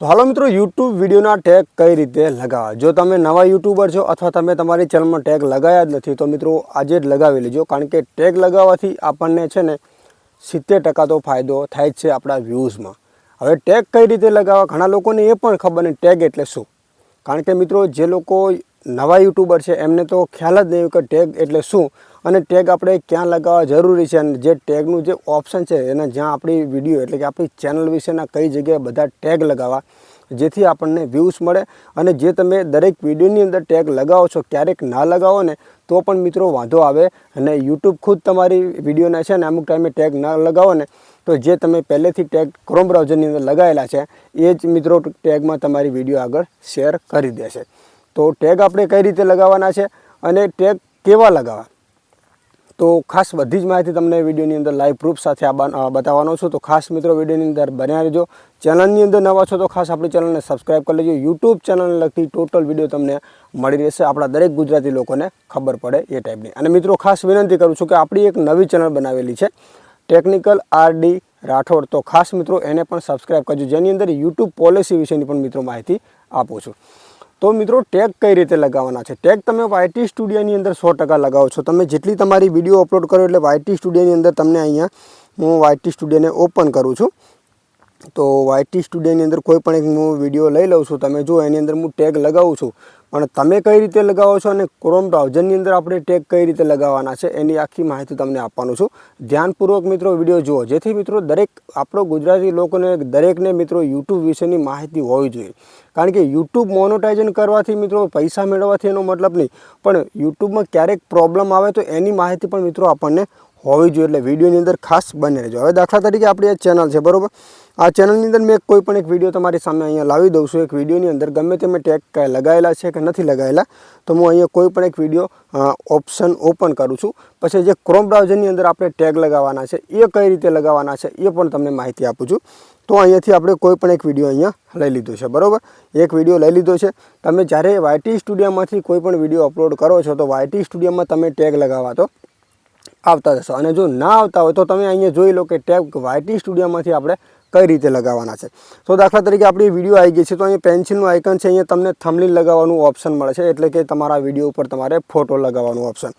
तो हालो मित्रों YouTube वीडियोना tag कई रीते लगावा। जो तमे नवा यूट्यूबर छो अथवा तमे तमारी चैनल में टेग लगाया ज नथी तो मित्रों आजे ज लगावी लेजो, कारण के टेग लगावाथी आपणने छे ने 70% तो फायदो थाय छे आपणा व्यूज में। हवे टेग कई रीते लगावा घणा लोकोने ए पण खबर नहीं टेग एटले शुं, कारण के मित्रों जे लोको नवा यूट्यूबर है एमने तो ख्याल ज नहीं कि टेग एटले शुं અને ટેગ આપણે ક્યાં લગાવવા જરૂરી છે અને જે ટેગનું જે ઓપ્શન છે એને જ્યાં આપણી વિડીયો એટલે કે આપણી ચેનલ વિશેના કઈ જગ્યાએ બધા ટેગ લગાવવા જેથી આપણને વ્યૂઝ મળે અને જે તમે દરેક વિડીયોની અંદર ટેગ લગાવો છો ક્યારેક ના લગાવો ને તો પણ મિત્રો વાંધો આવે અને યુટ્યુબ ખુદ તમારી વિડીયોના છે ને અમુક ટાઈમે ટેગ ના લગાવો ને તો જે તમે પહેલેથી ટેગ ક્રોમ બ્રાઉઝરની અંદર લગાવેલા છે એ જ મિત્રો ટેગમાં તમારી વિડીયો આગળ શેર કરી દેશે। તો ટેગ આપણે કઈ રીતે લગાવવાના છે અને ટેગ કેવા લગાવવા तो खास बधी ज माहिती तमने विडियोनी अंदर लाइव प्रूफ साथे बतावानो छुं। तो खास मित्रों विडियोनी अंदर बन्या रहो। चेनलनी अंदर नवा छो तो खास आपणी चेनलने सब्सक्राइब कर लेजो। यूट्यूब चेनलने लगती टोटल विडियो तमने मळी रहेशे, आपणा दरेक गुजराती लोकोने खबर पड़े ए टाइपनी। अने मित्रों खास विनंती करूं छुं के आपणी एक नवी चेनल बनावेली छे टेक्निकल RD राठौड़। तो खास मित्रों एने पण सब्सक्राइब करजो, जेनी अंदर यूट्यूब पॉलिसी विशेनी पण मित्रों माहिती आपું છું। तो मित्रों टेग कई रीते लगावाना है। टेग तमे YT स्टूडियोनी अंदर 100% लगावो छो। तमे जेटली तमारी विडियो अपलोड करो एटले YT स्टूडियोनी अंदर तमने अहींया हूँ YT स्टूडियोने ओपन करूँ छूँ। तो YT स्टूडियोनी अंदर कोईपण एक हूँ विडियो लई लऊं छूं। तमे जो एनी अंदर हूँ टेग लगावुं छूं, पण तमे कई रीते लगावो छो अने क्रोम ब्राउझरनी अंदर आपणे टेग कई रीते लगावाना छे एनी आखी माहिती तमने आपवानो छुं। ध्यानपूर्वक मित्रों विडियो जुओ, जेथी मित्रों दरेक आपणो गुजराती लोकोने दरेकने मित्रों यूट्यूब विशेनी माहिती होवी जोईए। कारण के यूट्यूब मोनेटाइजन करवाथी मित्रों पैसा मेळववाथी एनो मतलब नहीं, पण यूट्यूब में क्यारेक प्रॉब्लम आवे तो एनी माहिती पण मित्रों आपणने होवी जोईए। एटले विडियोनी अंदर खास बने रहेजो। हवे दाखला तरीके आपणी आ चेनल छे बरोबर, आ चेनलनी अंदर मैं कोईपण एक विडियो तमारी सामे अहींया लावी दऊं छुं। एक विडियोनी अंदर गमे ते मैं टेग कांई लगायेला छे के नथी लगायेला तो हूँ अहींया कोईपण एक विडियो ऑप्शन ओपन करूँ छूं। पछी जे क्रोम ब्राउझरनी अंदर आपणे टेग लगावाना छे ए कई रीते लगावाना छे ए पण तमने माहिती आपું છું। तो अहींयाथी आपणे कोईपण एक विडियो अहींया लई लीधो छे बरोबर, एक विडियो लई लीधो छे। तमे ज्यारे YT स्टूडियोमांथी कोईपण विडियो अपलोड करो छो तो YT स्टूडियोमां तमे टेग लगावा तो आवता जशो, અને જો ના આવતા હોય તો તમે અહીંયા જોઈ લો કે ટેગ YT સ્ટુડિયોમાંથી આપણે કઈ રીતે લગાવવાના છે। તો દાખલા તરીકે આપણી વિડીયો આવી ગઈ છે, તો અહીંયા પેન્સિલનું આઇકન છે, અહીંયા તમને થંબનેલ લગાવવાનું ઓપ્શન મળે છે, એટલે કે તમારા વિડીયો ઉપર તમારે ફોટો લગાવવાનું ઓપ્શન।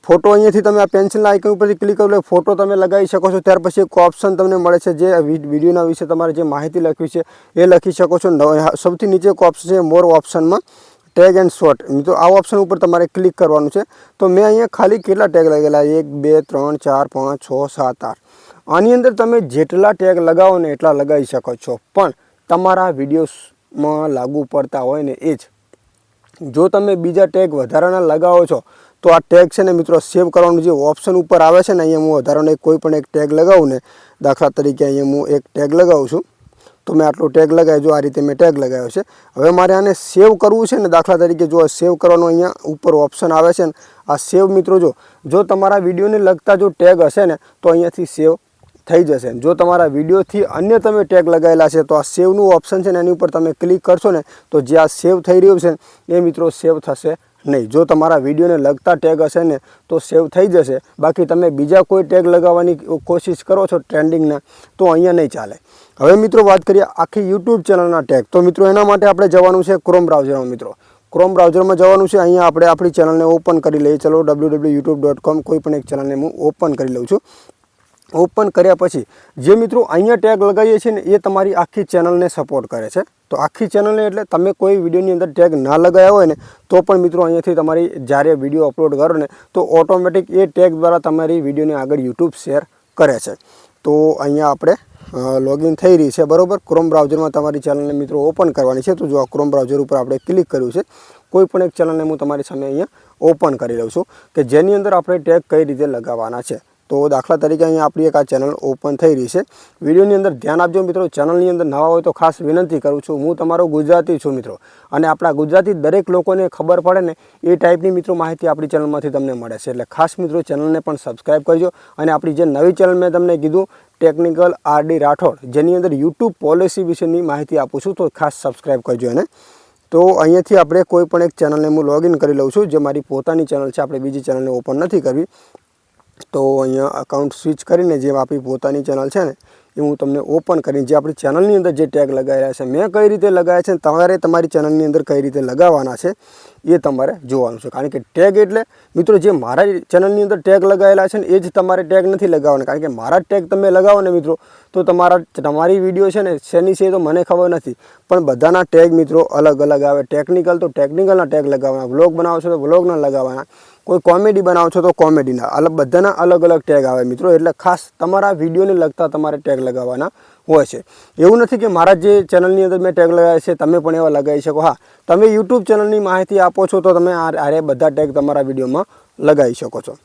फोटो अहींयाथी तमे आ पेन्सिलना आइकन पर क्लिक करो એટલે फोटो तमे लगावी शको छो। त्यार पछी एक ऑप्शन तमने मळे छे जे विडियोना विषे तमारे जे माहिती लखवी छे ए लखी शको छो। सौथी नीचे एक ऑप्शन छे मोर ऑप्शन में टेग एंड शॉर्ट, तो आ ऑप्शन पर तमारे क्लिक करवानुं छे। तो मैं अहींया खाली केटला टेग लगेला 1 2 3 4 5 6 7 8 आनी अंदर तमे जेटला टेग लगावो ने एटला लगावी शको छो, पण तमारा विडियोमां लागू पड़ता होय ने ए ज। जो तमे बीजा टेग वधाराना लगावो छो तो आ टेग है मित्रों सेव करवानुं जे ऑप्शन पर आवे छे ने अहींया हूँ वधारानो कोईपण एक टेग लगावुं ने, दाखला तरीके अहींया हूँ एक टेग लगावुं छुं। तो मैं आटलो टेग लगाव्यो, जो आ रीते मैं टेग लगाव्यो छे। हवे मारे आने सेव करवुं छे ने, दाखला तरीके जो सेव करवानो अहींया उपर ऑप्शन आवे छे ने आ सेव मित्रों जो तमारा विडियोने लगता जो टेग हशे ने तो अहींयाथी सेव थई जशे। जो तमारा विडियोथी अन्य तमे टेग लगावेला छे तो आ सेवनुं ऑप्शन छे ने एनी उपर तमे क्लिक करशो ने तो जे आ सेव थई रह्युं छे ए मित्रों सेव थशे नहीं। जो तमारा विडियो ने लगता टेग हशे ने तो सेव थई जशे, बाकी तमे बीजा कोई टेग लगाववानी कोशिश करो छो ट्रेंडिंगना तो अहींया नहीं चाले। हवे मित्रों बात करिए आखी यूट्यूब चेनलना टेग, तो मित्रों एना माटे आपणे जवानुं छे क्रोम ब्राउझरमां। मित्रों क्रोम ब्राउझरमां जवानुं छे, अहींया आपणे आपणी चेनलने ओपन करी लईए। चलो www.youtube.com कोईपण एक चेनलने हूँ ओपन करी लऊं छुं। ओपन कर्या पछी जे मित्रों अहींया टेग लगावीए छीए ने ए तमारी आखी चेनलने सपोर्ट करे छे। तो आखी चेनल एटले तमे कोई विडियोनी अंदर टेग ना लगाया होय ने तो पण मित्रों अहींयाथी तमारी ज्यारे विडियो अपलोड करो ने तो ऑटोमेटिक ए टेग द्वारा तमारी विडियोने आगळ यूट्यूब शेर करे छे। तो अहींया आपणे लॉगिन थई रही है बरोबर। क्रोम ब्राउझरमां तमारी चेनलने मित्रों ओपन करवानी है। तो जो आ क्रोम ब्राउझर पर आपणे क्लिक कर्युं छे, कोईपण एक चेनलने हूँ तमारी सामे अहींया ओपन करी लऊं छुं के जेनी अंदर आपणे टेग कई रीते लगाववाना छे। तो दाखला तरीके अहीं आपणी एक आ चेनल ओपन थई रही है। विडियोनी अंदर ध्यान आपजो मित्रों, चेनलनी अंदर नवा होय तो खास विनंती करूँ छूं, हूँ तमारो गुजराती छूं मित्रों, अने आपणा गुजराती दरेक लोकोने खबर पड़े ने ए टाइपनी मित्रों माहिती आपणी चेनलमांथी तमने मळे छे। एटले खास मित्रों चेनलने पण सब्सक्राइब करजो। अने आपणी जे नवी चेनल मैं तमने कीधुं टेक्निकल RD राठौड़, जेनी अंदर यूट्यूब पॉलिसी विशेनी माहिती आपું છું, तो खास सब्सक्राइब करजो एने। तो अहींयाथी आपणे कोईपण एक चेनलने हूँ लॉगिन करी लऊं छुं, जे मारी पोतानी चेनल छे, आपणे बीजी चेनलने ओपन नथी करवी। तो अहींया अकाउंट स्विच करीने जे आपणी पोतानी चेनल छे ने એ હું તમને ઓપન કરીને જે આપણી ચેનલની અંદર જે ટેગ લગાવેલા છે મેં કઈ રીતે લગાવ્યા છે, તમારે તમારી ચેનલની અંદર કઈ રીતે લગાવવાના છે એ તમારે જોવાનું છે. કારણ કે ટેગ એટલે મિત્રો જે મારા ચેનલની અંદર ટેગ લગાવેલા છે ને એ જ તમારે ટેગ નથી લગાવવાના. કારણ કે મારા ટેગ તમે લગાવો ને મિત્રો તો તમારી વિડીયો છે ને શેની છે તો મને ખબર નથી, પણ બધાના ટેગ મિત્રો અલગ અલગ આવે. ટેકનિકલ તો ટેકનિકલના ટેગ લગાવવાના, વ્લોગ બનાવો છો તો વ્લોગના લગાવવાના, કોઈ કોમેડી બનાવો છો તો કોમેડીના, બધાના અલગ અલગ ટેગ આવે મિત્રો. એટલે ખાસ તમારા વિડીયોને લગતા તમારે ટેગ લગાવવાના હોય છે. એવું નથી કે મારા જે ચેનલની અંદર મેં ટેગ લગાવ્યા છે તમે પણ એવા લગાવી શકો. હા, તમે યુટ્યુબ ચેનલની માહિતી આપો છો તો તમે આ બધા ટેગ તમારા વિડીયોમાં લગાવી શકો છો.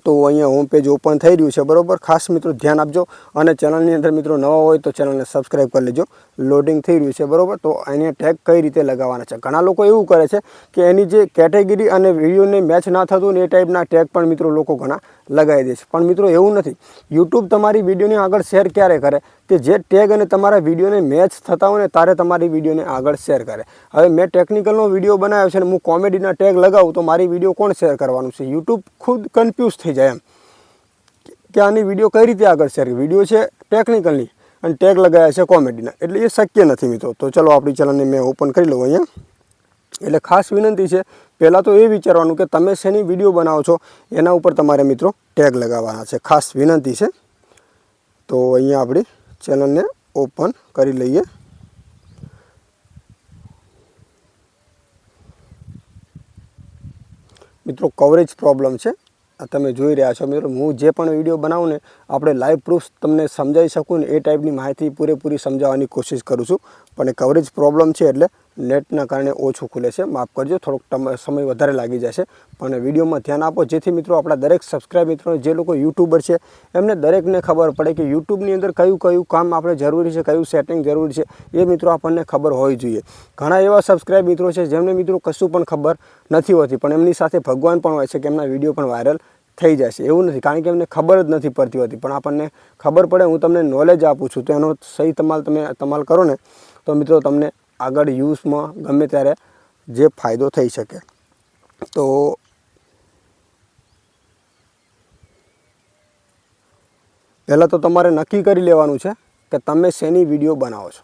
તો અહીંયા હોમ પેજ ઓપન થઈ રહ્યું છે બરાબર. ખાસ મિત્રો ધ્યાન આપજો અને ચેનલની અંદર મિત્રો નવા હોય તો ચેનલને સબસ્ક્રાઈબ કરી લેજો. લોડિંગ થઈ રહ્યું છે બરાબર. તો એને ટેગ કઈ રીતે લગાવવાના છે. ઘણા લોકો એવું કરે છે કે એની જે કેટેગરી અને વિડીયોને મેચ ના થતું ને એ ટાઈપના ટેગ પણ મિત્રો લોકો ઘણા લગાવી દે છે. પણ મિત્રો એવું નથી. યુટ્યુબ તમારી વિડીયોને આગળ શેર ક્યારે કરે કે જે ટેગ અને તમારા વિડીયોને મેચ થતા હોય ને ત્યારે તમારી વિડીયોને આગળ શેર કરે. હવે મેં ટેકનિકલનો વિડીયો બનાવ્યો છે અને હું કોમેડીના ટેગ લગાવું તો મારી વિડીયો કોણ શેર કરવાનું છે? યુટ્યુબ ખુદ કન્ફ્યુઝ થઈ જાય એમ કે આની વિડીયો કઈ રીતે આગળ શેર. વિડીયો છે ટેકનિકલની અને ટેગ લગાવ્યા છે કોમેડીના, એટલે એ શક્ય નથી મિત્રો. તો ચલો આપણી ચેનલને મેં ઓપન કરી લઉં અહીંયા. એટલે ખાસ વિનંતી છે પહેલાં તો એ વિચારવાનું કે તમે શેની વિડીયો બનાવો છો એના ઉપર તમારે મિત્રો ટેગ લગાવવાના છે. ખાસ વિનંતી છે. તો અહીંયા આપણી ચેનલને ઓપન કરી લઈએ. મિત્રો કવરેજ પ્રોબ્લેમ છે, તમે જોઈ રહ્યા છો મિત્રો. હું જે પણ વિડીયો બનાવું ને આપણે લાઈવ પ્રૂફ તમને સમજાવી શકું ને એ ટાઈપની માહિતી પૂરેપૂરી સમજાવવાની કોશિશ કરું છું. પણ કવરેજ પ્રોબ્લેમ છે એટલે નેટના કારણે ઓછું ખુલે છે. માફ કરજો, થોડોક સમય વધારે લાગી જશે. પણ વિડીયોમાં ધ્યાન આપો જેથી મિત્રો આપણા દરેક સબસ્ક્રાઈબ મિત્રો જે લોકો યુટ્યુબર છે એમને દરેકને ખબર પડે કે યુટ્યુબની અંદર કયું કયું કામ આપણે જરૂરી છે, કયું સેટિંગ જરૂરી છે એ મિત્રો આપણને ખબર હોવી જોઈએ. ઘણા એવા સબસ્ક્રાઈબ મિત્રો છે જેમને મિત્રો કશું પણ ખબર નથી હોતી, પણ એમની સાથે ભગવાન પણ હોય છે કે એમના વિડીયો પણ વાયરલ થઈ જાય છે. એવું નથી, કારણ કે એમને ખબર જ નથી પડતી હોતી, પણ આપણને ખબર પડે. હું તમને નોલેજ આપું છું તો એનો સહી તમાલ કરો ને તો મિત્રો તમને આગળ યુઝમાં ગમે ત્યારે જે ફાયદો થઈ શકે. તો પહેલાં તો તમારે નક્કી કરી લેવાનું છે કે તમે શેની વિડીયો બનાવો છો.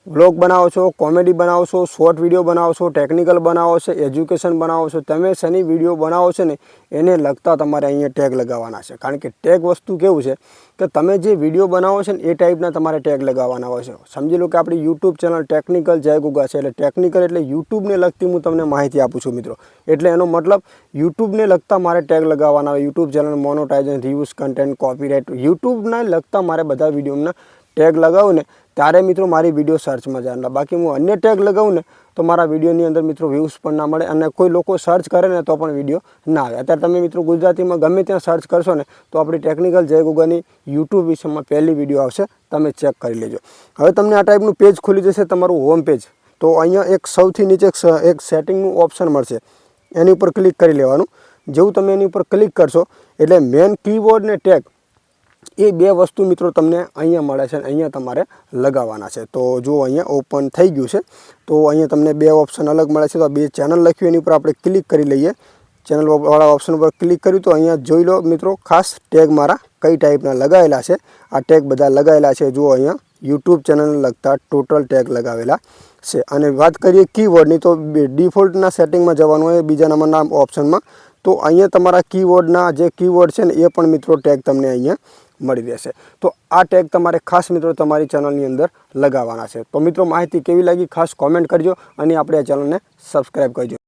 વ્લોગ બનાવો છો, કોમેડી બનાવો છો, શોર્ટ વિડીયો બનાવો છો, ટેકનિકલ બનાવો છો, એજ્યુકેશન બનાવો છો, તમે શેની વિડીયો બનાવો છો ને એને લગતા તમારે અહીંયા ટેગ લગાવવાના છે. કારણ કે ટેગ વસ્તુ કેવું છે કે તમે જે વિડીયો બનાવો છો ને એ ટાઈપના તમારે ટેગ લગાવવાના હોય છે. સમજી લો કે આપણી યુટ્યુબ ચેનલ ટેકનિકલ જય ગુગા છે, એટલે ટેકનિકલ એટલે યુટ્યુબને લગતી હું તમને માહિતી આપું છું મિત્રો. એટલે એનો મતલબ યુટ્યુબને લગતા મારે ટેગ લગાવવાના હોય. YouTube channel monetization, reviews, content, copyright, યુટ્યુબના લગતા મારે બધા વિડીયોના ટેગ લગાવું ને ત્યારે મિત્રો મારી વિડીયો સર્ચમાં જાય. બાકી હું અન્ય ટેગ લગાવું ને તો મારા વિડીયોની અંદર મિત્રો વ્યૂઝ પણ ના મળે અને કોઈ લોકો સર્ચ કરે ને તો પણ વિડીયો ના આવે. અત્યારે તમે મિત્રો ગુજરાતીમાં ગમે ત્યાં સર્ચ કરશો ને તો આપણી ટેકનિકલ જય ગુગાની યુટ્યુબ વિષયમાં પહેલી વિડીયો આવશે, તમે ચેક કરી લેજો. હવે તમને આ ટાઈપનું પેજ ખુલી જશે, તમારું હોમ પેજ. તો અહીંયા એક સૌથી નીચે એક સેટિંગનું ઓપ્શન મળશે, એની ઉપર ક્લિક કરી લેવાનું. જેવું તમે એની ઉપર ક્લિક કરશો એટલે મેન કીવર્ડ ને ટેગ એ બે વસ્તુ મિત્રો તમને અહીંયા મળે છે અને અહીંયા તમારે લગાવવાના છે. તો જો અહીંયા ઓપન થઈ ગયું છે. તો અહીંયા તમને બે ઓપ્શન અલગ મળે છે. તો આ બે ચેનલ લખ્યું એની ઉપર આપણે ક્લિક કરી લઈએ. ચેનલવાળા ઓપ્શન ઉપર ક્લિક કર્યું તો અહીંયા જોઈ લો મિત્રો ખાસ ટેગ મારા કઈ ટાઈપના લગાવેલા છે. આ ટેગ બધા લગાવેલા છે. જુઓ અહીંયા યુટ્યુબ ચેનલને લગતા ટોટલ ટેગ લગાવેલા છે. અને વાત કરીએ કીવર્ડની તો ડિફોલ્ટના સેટિંગમાં જવાનું હોય બીજા નંબરના ઓપ્શનમાં. તો અહીંયા તમારા કીવર્ડના જે કીવર્ડ છે ને એ પણ મિત્રો ટેગ તમને અહીંયા મળી રહેશે. તો આ ટેગ તમારે ખાસ મિત્રો તમારી ચેનલની અંદર લગાવવાના છે. તો મિત્રો માહિતી કેવી લાગી ખાસ કોમેન્ટ કરજો અને આપણે આ ચેનલને સબસ્ક્રાઈબ કરજો.